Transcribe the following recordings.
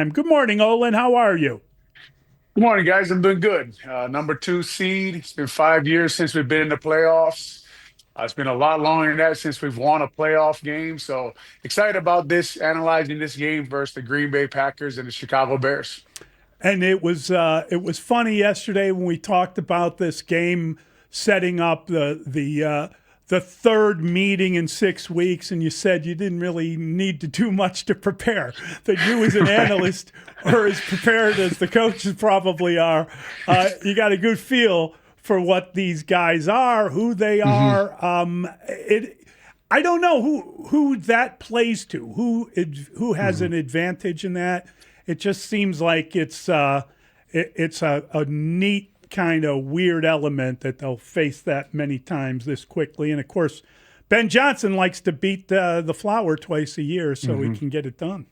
Good morning, Olin. How are you? Good morning, guys. I'm doing good. Number two seed. It's been 5 years since we've been in the playoffs. It's been a lot longer than that since we've won a playoff game. So excited about this, analyzing this game versus the Green Bay Packers and the Chicago Bears. And it was funny yesterday when we talked about this game setting up the third meeting in 6 weeks, and you said you didn't really need to do much to prepare. That you, as an Right. analyst, are as prepared as the coaches probably are. You got a good feel for what these guys are, who they hmm are. I don't know who that plays to, who has hmm an advantage in that. It just seems like it's a neat kind of weird element that they'll face that many times this quickly. And of course, Ben Johnson likes to beat the flower twice a year so he hmm can get it done.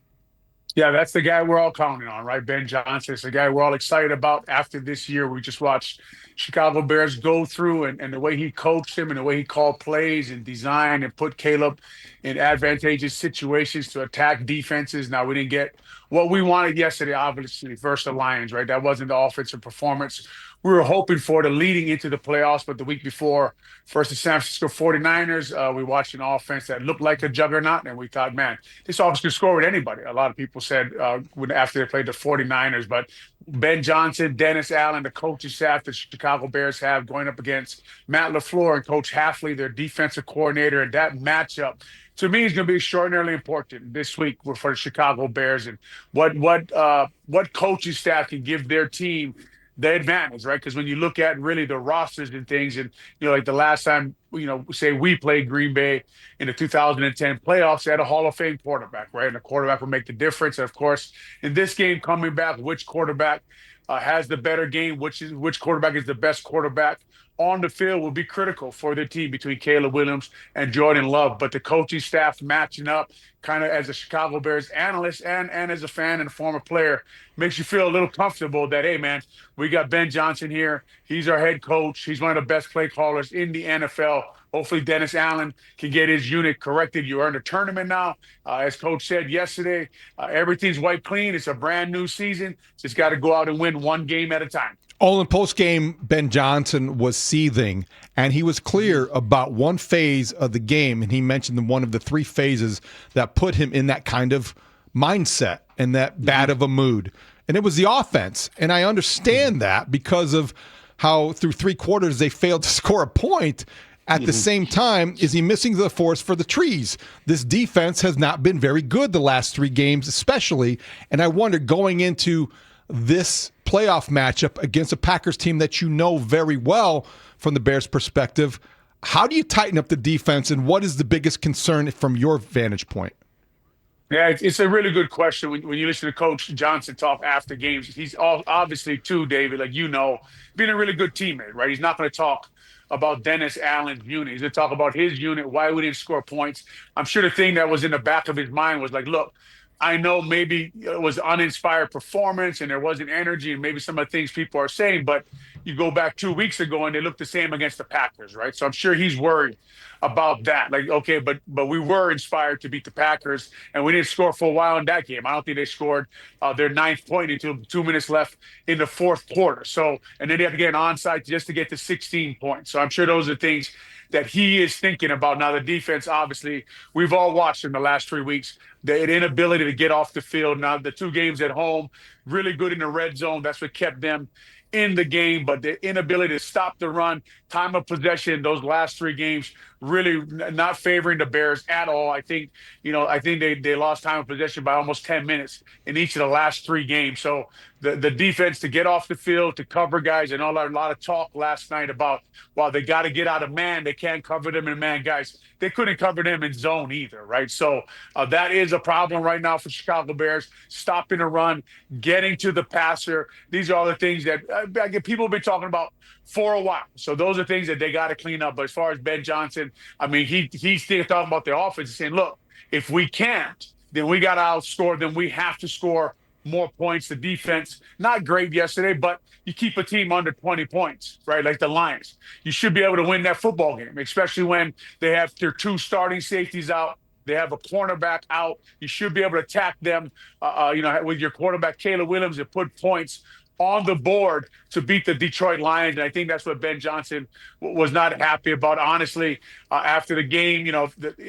Yeah, that's the guy we're all counting on, right? Ben Johnson. It's the guy we're all excited about after this year. We just watched Chicago Bears go through and the way he coached him and the way he called plays and designed and put Caleb in advantageous situations to attack defenses. Now, we didn't get what we wanted yesterday, obviously, versus the Lions, right? That wasn't the offensive performance we were hoping for the leading into the playoffs. But the week before, versus the San Francisco 49ers, we watched an offense that looked like a juggernaut. And we thought, man, this offense could score with anybody. A lot of people said after they played the 49ers, but Ben Johnson, Dennis Allen, the coaching staff the Chicago Bears have going up against Matt LaFleur and Coach Halfley, their defensive coordinator, and that matchup to me is going to be extraordinarily important this week for the Chicago Bears and what coaching staff can give their team the advantage, right? Because when you look at really the rosters and things, and like the last time, say we played Green Bay in the 2010 playoffs, they had a Hall of Fame quarterback, right? And the quarterback will make the difference. And of course, in this game coming back, which quarterback has the better game? Which quarterback is the best quarterback on the field will be critical for their team between Caleb Williams and Jordan Love. But the coaching staff matching up, kind of as a Chicago Bears analyst and as a fan and a former player, makes you feel a little comfortable that hey, man, we got Ben Johnson here. He's our head coach. He's one of the best play callers in the NFL. Hopefully, Dennis Allen can get his unit corrected. You earned a tournament now. As Coach said yesterday, everything's wiped clean. It's a brand new season. Just got to go out and win one game at a time. All in post game, Ben Johnson was seething, and he was clear about one phase of the game, and he mentioned one of the three phases that put him in that kind of mindset and that bad of a mood. And it was the offense. And I understand that because of how through three quarters they failed to score a point. At the same time, is he missing the forest for the trees? This defense has not been very good the last three games, especially. And I wonder going into this playoff matchup against a Packers team that you know very well from the Bears' perspective, how do you tighten up the defense, and what is the biggest concern from your vantage point? Yeah, it's a really good question. When you listen to Coach Johnson talk after games, he's obviously too, David, like being a really good teammate, right? He's not going to talk about Dennis Allen's unit. He's going to talk about his unit, why we didn't score points. I'm sure the thing that was in the back of his mind was like, look, I know maybe it was uninspired performance and there wasn't energy and maybe some of the things people are saying, but you go back 2 weeks ago and they looked the same against the Packers, right? So I'm sure he's worried about that. Like, okay, but we were inspired to beat the Packers, and we didn't score for a while in that game. I don't think they scored their ninth point until 2 minutes left in the fourth quarter. So, and then they had to get an onside just to get to 16 points. So I'm sure those are things that he is thinking about. Now, the defense, obviously, we've all watched in the last 3 weeks, the inability to get off the field. Now, the two games at home, really good in the red zone. That's what kept them in the game, but the inability to stop the run, time of possession, those last three games really not favoring the Bears at all. I think they lost time of possession by almost 10 minutes in each of the last three games. So the defense to get off the field, to cover guys, and a lot of talk last night about, well, they got to get out of man. They can't cover them in man. Guys, they couldn't cover them in zone either, right? So that is a problem right now for Chicago Bears, stopping the run, getting to the passer. These are all the things that people have been talking about for a while. So those are things that they got to clean up. But as far as Ben Johnson, I mean, he's still talking about the offense and saying, look, if we can't, then we got to outscore. Then we have to score more points. The defense, not great yesterday, but you keep a team under 20 points, right? Like the Lions. You should be able to win that football game, especially when they have their two starting safeties out. They have a cornerback out. You should be able to attack them, with your quarterback, Caleb Williams, and put points on the board to beat the Detroit Lions. And I think that's what Ben Johnson was not happy about. Honestly, after the game,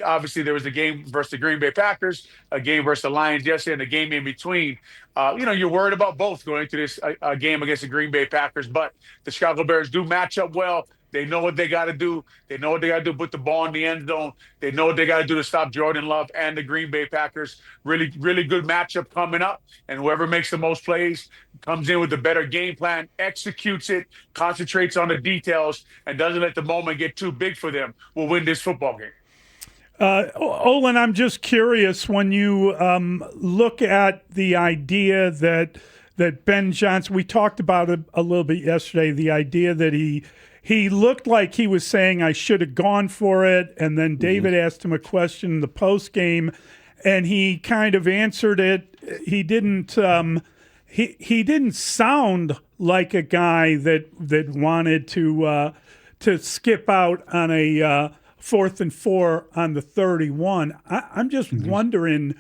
obviously there was the game versus the Green Bay Packers, a game versus the Lions yesterday, and the game in between. You're worried about both going into this game against the Green Bay Packers, but the Chicago Bears do match up well. They know what they got to do. They know what they got to do, put the ball in the end zone. They know what they got to do to stop Jordan Love and the Green Bay Packers. Really, really good matchup coming up. And whoever makes the most plays comes in with the better game plan, executes it, concentrates on the details, and doesn't let the moment get too big for them, will win this football game. Olin, I'm just curious, when you look at the idea that Ben Johnson, we talked about it a little bit yesterday, the idea that he looked like he was saying, I should have gone for it. And then David asked him a question in the post game, and he kind of answered it. He didn't he didn't sound like a guy that wanted to skip out on a 4th and 4 on the 31. I'm just wondering,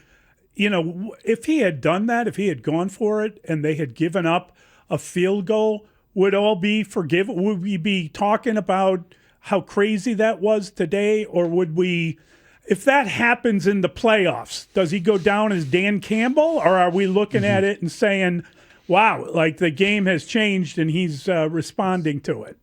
if he had done that, if he had gone for it and they had given up a field goal, would all be forgiven? Would we be talking about how crazy that was today? Or would we, if that happens in the playoffs, does he go down as Dan Campbell? Or are we looking at it and saying, wow, like the game has changed and he's responding to it?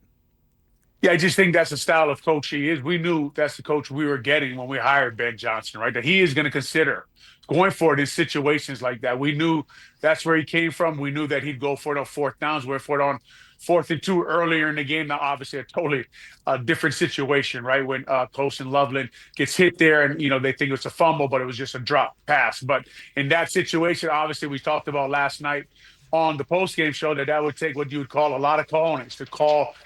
Yeah, I just think that's the style of coach he is. We knew that's the coach we were getting when we hired Ben Johnson, right? That he is going to consider going for it in situations like that. We knew that's where he came from. We knew that he'd go for it on 4th downs, went for it on 4th and 2 earlier in the game. Now, obviously, a totally different situation, right? When Colson Loveland gets hit there and, they think it's a fumble, but it was just a drop pass. But in that situation, obviously, we talked about last night on the post-game show that would take what you would call a lot of cojones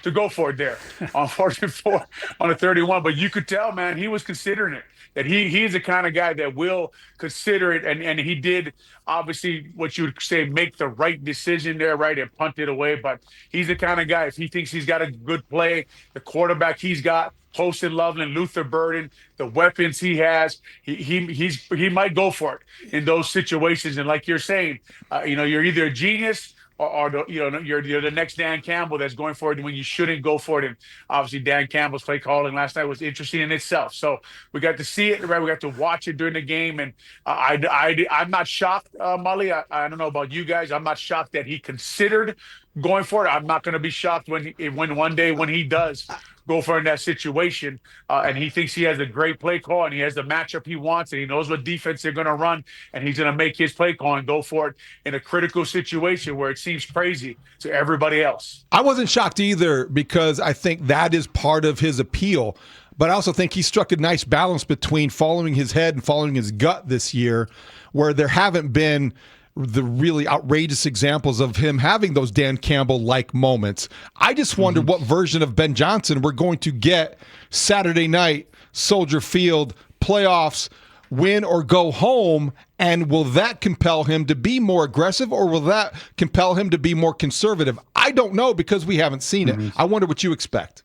to go for it there on 4th and 4 on a 31. But you could tell, man, he was considering it. That he's the kind of guy that will consider it, and he did obviously what you would say make the right decision there, right, and punt it away. But he's the kind of guy, if he thinks he's got a good play, the quarterback he's got, Colson Loveland, Luther Burden, the weapons he has, he might go for it in those situations. And like you're saying, you're either a genius or you're the next Dan Campbell that's going for it when you shouldn't go for it. And obviously Dan Campbell's play calling last night was interesting in itself. So we got to see it, right? We got to watch it during the game, and I'm not shocked, Mully. I don't know about you guys. I'm not shocked that he considered going for it. I'm not going to be shocked when one day when he does go for it in that situation, and he thinks he has a great play call and he has the matchup he wants and he knows what defense they're going to run, and he's going to make his play call and go for it in a critical situation where it seems crazy to everybody else. I wasn't shocked either, because I think that is part of his appeal. But I also think he struck a nice balance between following his head and following his gut this year, where there haven't been the really outrageous examples of him having those Dan Campbell-like moments. I just wonder what version of Ben Johnson we're going to get Saturday night, Soldier Field, playoffs, win or go home, and will that compel him to be more aggressive, or will that compel him to be more conservative? I don't know, because we haven't seen it. I wonder what you expect.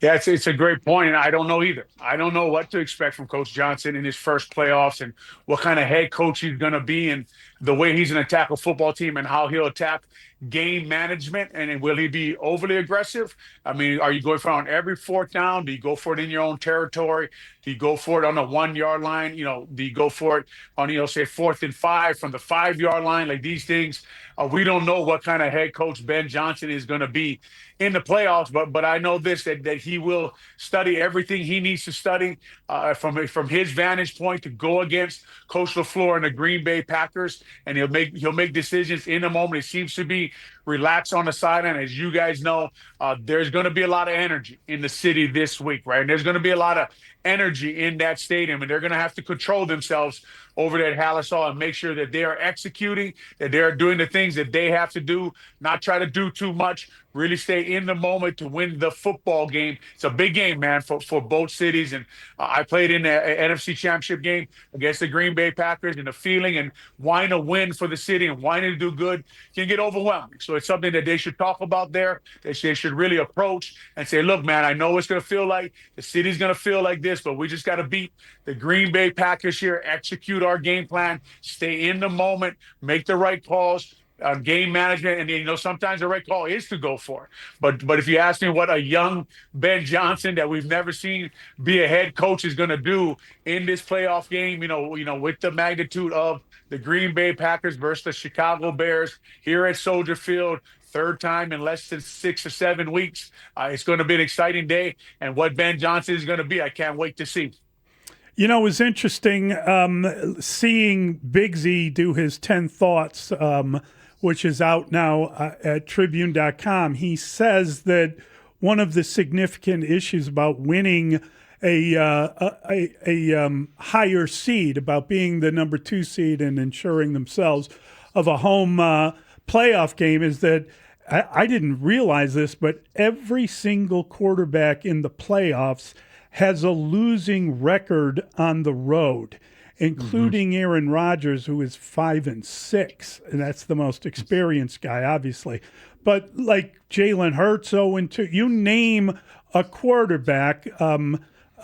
Yeah, it's a great point, and I don't know either. I don't know what to expect from Coach Johnson in his first playoffs and what kind of head coach he's going to be and the way he's going to tackle a football team and how he'll attack game management. And will he be overly aggressive? I mean, are you going for it on every 4th down? Do you go for it in your own territory? Do you go for it on the 1-yard line? Do you go for it on, say 4th and 5 from the 5-yard line? Like these things, we don't know what kind of head coach Ben Johnson is going to be in the playoffs, but I know this, that he will study everything he needs to study from his vantage point to go against Coach LaFleur and the Green Bay Packers, and he'll make decisions in the moment. It seems to be relaxed on the sideline. As you guys know, there's going to be a lot of energy in the city this week, right? And there's going to be a lot of energy in that stadium, and they're going to have to control themselves over there at Hallisall and make sure that they are executing, that they're doing the things that they have to do, not try to do too much, really stay in the moment to win the football game. It's a big game, man, for both cities. And I played in an NFC Championship game against the Green Bay Packers, and the feeling and wanting to win for the city and wanting to do good can get overwhelming. So it's something that they should talk about there, that they should really approach and say, look, man, I know it's going to feel like the city's going to feel like this. this, but we just got to beat the Green Bay Packers here, execute our game plan, stay in the moment, make the right calls, game management. And, sometimes the right call is to go for it. But if you ask me what a young Ben Johnson that we've never seen be a head coach is going to do in this playoff game, with the magnitude of the Green Bay Packers versus the Chicago Bears here at Soldier Field, third time in less than 6 or 7 weeks. It's going to be an exciting day. And what Ben Johnson is going to be, I can't wait to see. It was interesting seeing Big Z do his 10 thoughts, which is out now at Tribune.com. He says that one of the significant issues about winning a higher seed, about being the number 2 seed and ensuring themselves of a home playoff game, is that I didn't realize this, but every single quarterback in the playoffs has a losing record on the road, including Aaron Rodgers, who is 5-6, and that's the most experienced guy, obviously. But like Jalen Hurts, 0-2, you name a quarterback.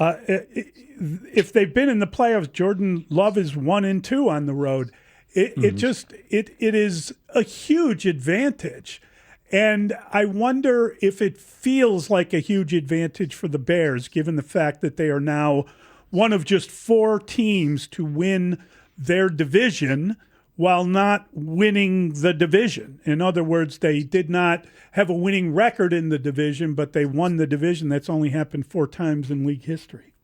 If they've been in the playoffs, Jordan Love is 1-2 on the road. It is a huge advantage. And I wonder if it feels like a huge advantage for the Bears, given the fact that they are now one of just 4 teams to win their division while not winning the division. In other words, they did not have a winning record in the division, but they won the division. That's only happened 4 times in league history.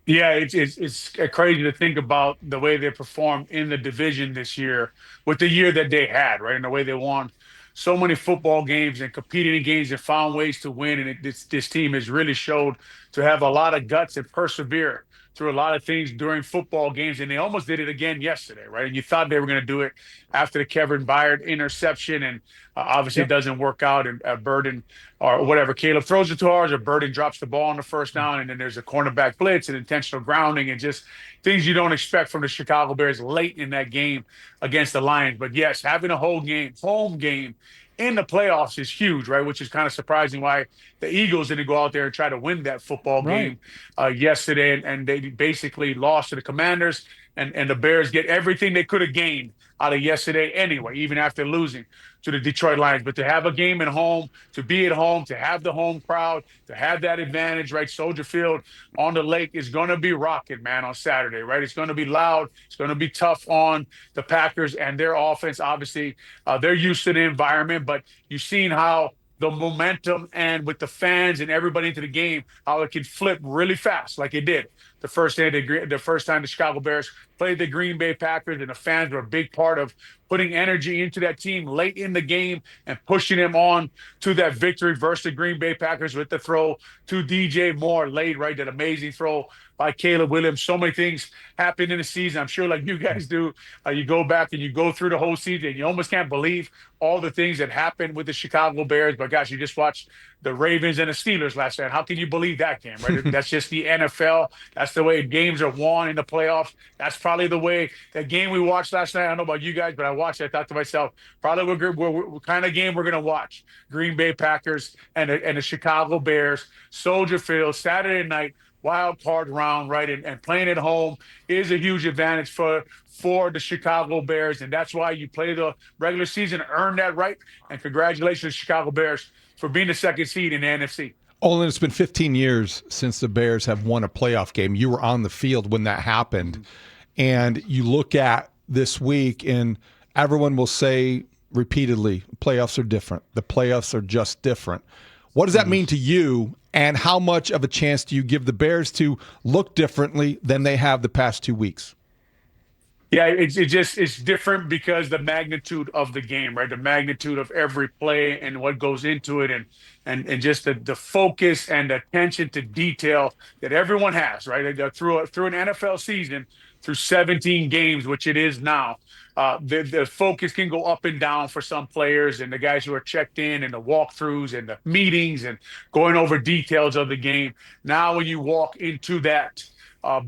Yeah, it's crazy to think about the way they performed in the division this year with the year that they had, right? And the way they won so many football games and competed in games and found ways to win. And this team has really showed to have a lot of guts and persevere through a lot of things during football games. And they almost did it again yesterday, right? And you thought they were going to do it after the Kevin Byard interception. And obviously it doesn't work out. And Burden or whatever, Caleb throws it too hard, or Burden drops the ball on the first down. And then there's a cornerback blitz and intentional grounding and just things you don't expect from the Chicago Bears late in that game against the Lions. But yes, having a home game in the playoffs is huge, right? Which is kind of surprising why the Eagles didn't go out there and try to win that football game yesterday. And they basically lost to the Commanders, and the Bears get everything they could have gained out of yesterday anyway, even after losing to the Detroit Lions. But to have a game at home, to be at home, to have the home crowd, to have that advantage, right? Soldier Field on the lake is going to be rocking, man, on Saturday, right? It's going to be loud. It's going to be tough on the Packers and their offense. Obviously, they're used to the environment, but you've seen how the momentum and with the fans and everybody into the game, how it can flip really fast like it did the first time the Chicago Bears played the Green Bay Packers, and the fans were a big part of putting energy into that team late in the game and pushing them on to that victory versus the Green Bay Packers with the throw to DJ Moore late, right? That amazing throw by Caleb Williams. So many things happened in the season. I'm sure like you guys do. You go back and you go through the whole season, and you almost can't believe all the things that happened with the Chicago Bears. But gosh, you just watched the Ravens and the Steelers last night. How can you believe that game, right? That's just the NFL. That's the way games are won in the playoffs. That's probably the way that game we watched last night. I don't know about you guys, but I watched it. I thought to myself, probably what kind of game we're going to watch. Green Bay Packers and the Chicago Bears, Soldier Field, Saturday night, wild card round, right? And playing at home is a huge advantage for the Chicago Bears. And that's why you play the regular season, earn that right. And congratulations, Chicago Bears, for being the second seed in the NFC. Olin, it's been 15 years since the Bears have won a playoff game. You were on the field when that happened. And you look at this week, and everyone will say repeatedly, playoffs are different. The playoffs are just different. What does that mean to you, and how much of a chance do you give the Bears to look differently than they have the past 2 weeks? Yeah, it's different because the magnitude of the game, right? The magnitude of every play and what goes into it, and just the focus and attention to detail that everyone has, right? Through an NFL season, through 17 games, which it is now, the focus can go up and down for some players and the guys who are checked in and the walkthroughs and the meetings and going over details of the game. Now, when you walk into that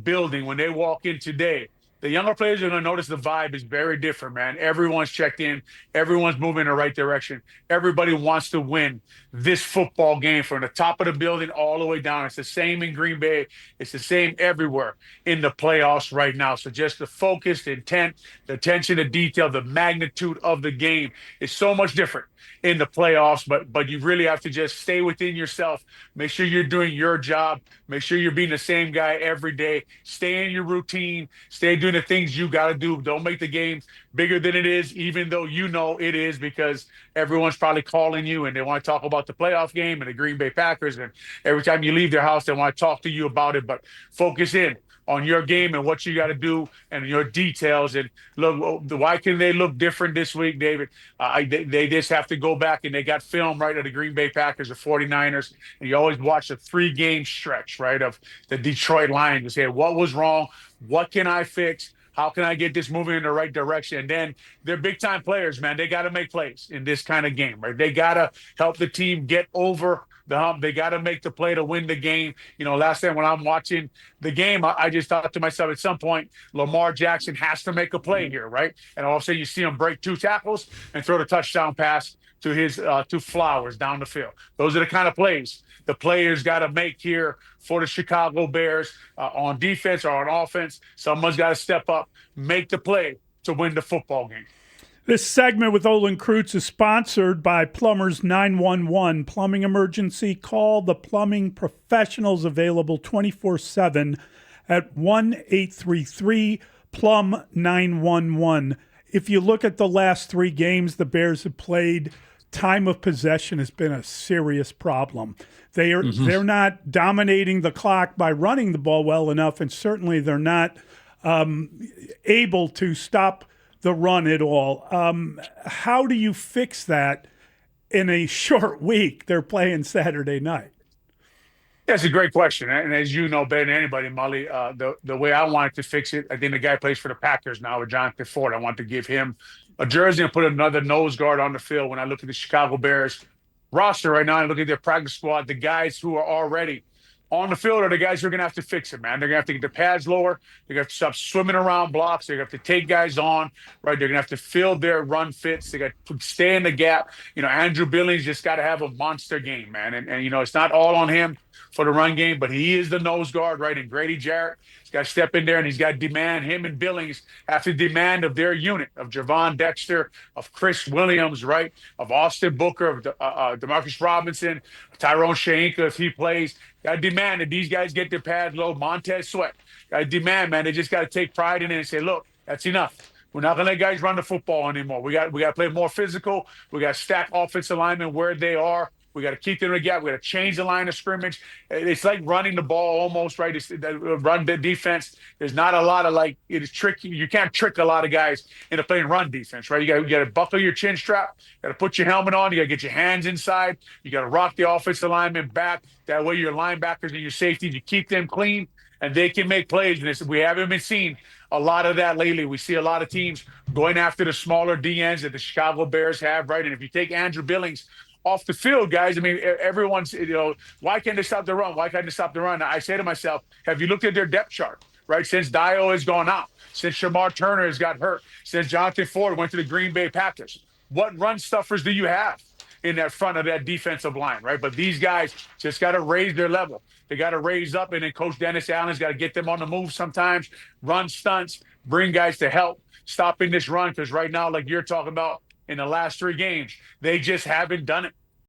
building, when they walk in today, The younger players are going to notice the vibe is very different, man. Everyone's checked in. Everyone's moving in the right direction. Everybody wants to win this football game from the top of the building all the way down. It's the same in Green Bay. It's the same everywhere in the playoffs right now. So just the focus, the intent, the attention to detail, the magnitude of the game is so much different in the playoffs, but you really have to just stay within yourself. Make sure you're doing your job. Make sure you're being the same guy every day. Stay in your routine. Stay doing the things you got to do. Don't make the game bigger than it is, even though you know it is, because everyone's probably calling you and they want to talk about the playoff game and the Green Bay Packers. And every time you leave their house, they want to talk to you about it. But focus in on your game and what you got to do and your details. And look, why can they look different this week, David? They just have to go back and they got film, right, of the Green Bay Packers, the 49ers. And you always watch a 3-game stretch, right, of the Detroit Lions and say, what was wrong? What can I fix? How can I get this moving in the right direction? And then they're big-time players, man. They got to make plays in this kind of game, right? They got to help the team get over the hump. They got to make the play to win the game. You know, last time when I'm watching the game, I just thought to myself, at some point, Lamar Jackson has to make a play here, right? And all of a sudden you see him break 2 tackles and throw the touchdown pass to his to Flowers down the field. Those are the kind of plays the players got to make here for the Chicago Bears on defense or on offense. Someone's got to step up, make the play to win the football game. This segment with Olin Kreutz is sponsored by Plumbers 911. Plumbing emergency, call the plumbing professionals, available 24/7 at 1-833-PLUM-911. If you look at the last 3 games the Bears have played, time of possession has been a serious problem. They're not dominating the clock by running the ball well enough, and certainly they're not able to stop the run at all. How do you fix that in a short week? They're playing Saturday night. That's a great question. And as you know better than anybody, Mully, the way I wanted to fix it, I think the guy plays for the Packers now with Jonathan Ford. I want to give him a jersey and put another nose guard on the field. When I look at the Chicago Bears roster right now and look at their practice squad, the guys who are already on the field are the guys who are going to have to fix it, man. They're going to have to get the pads lower. They're going to have to stop swimming around blocks. They're going to have to take guys on, right? They're going to have to fill their run fits. They got to stay in the gap. You know, Andrew Billings just got to have a monster game, man. And you know, it's not all on him for the run game, but he is the nose guard, right? And Grady Jarrett, he's got to step in there and he's got to demand. Him and Billings have to demand of their unit, of Javon Dexter, of Chris Williams, right? Of Austin Booker, of Demarcus Robinson, Tyrone Shainka, if he plays. Got to demand that these guys get their pads low. Montez Sweat. Got to demand, man. They just got to take pride in it and say, look, that's enough. We're not going to let guys run the football anymore. We got to play more physical. We got to stack offensive linemen where they are. We got to keep them in the gap. We got to change the line of scrimmage. It's like running the ball almost, right? It's run the defense. There's not a lot of it is tricky. You can't trick a lot of guys into playing run defense, right? You got to buckle your chin strap. You got to put your helmet on. You got to get your hands inside. You got to rock the offensive lineman back. That way your linebackers and your safeties, you keep them clean and they can make plays. And we haven't been seeing a lot of that lately. We see a lot of teams going after the smaller DNs that the Chicago Bears have, right? And if you take Andrew Billings off the field, guys, I mean, everyone's, why can't they stop the run? Why can't they stop the run? I say to myself, have you looked at their depth chart, right? Since Dio has gone out, since Shamar Turner has got hurt, since Jonathan Ford went to the Green Bay Packers, what run stuffers do you have in that front of that defensive line, right? But these guys just got to raise their level. They got to raise up, and then Coach Dennis Allen's got to get them on the move sometimes, run stunts, bring guys to help stopping this run, because right now, like you're talking about, in the last 3 games, they just haven't done it.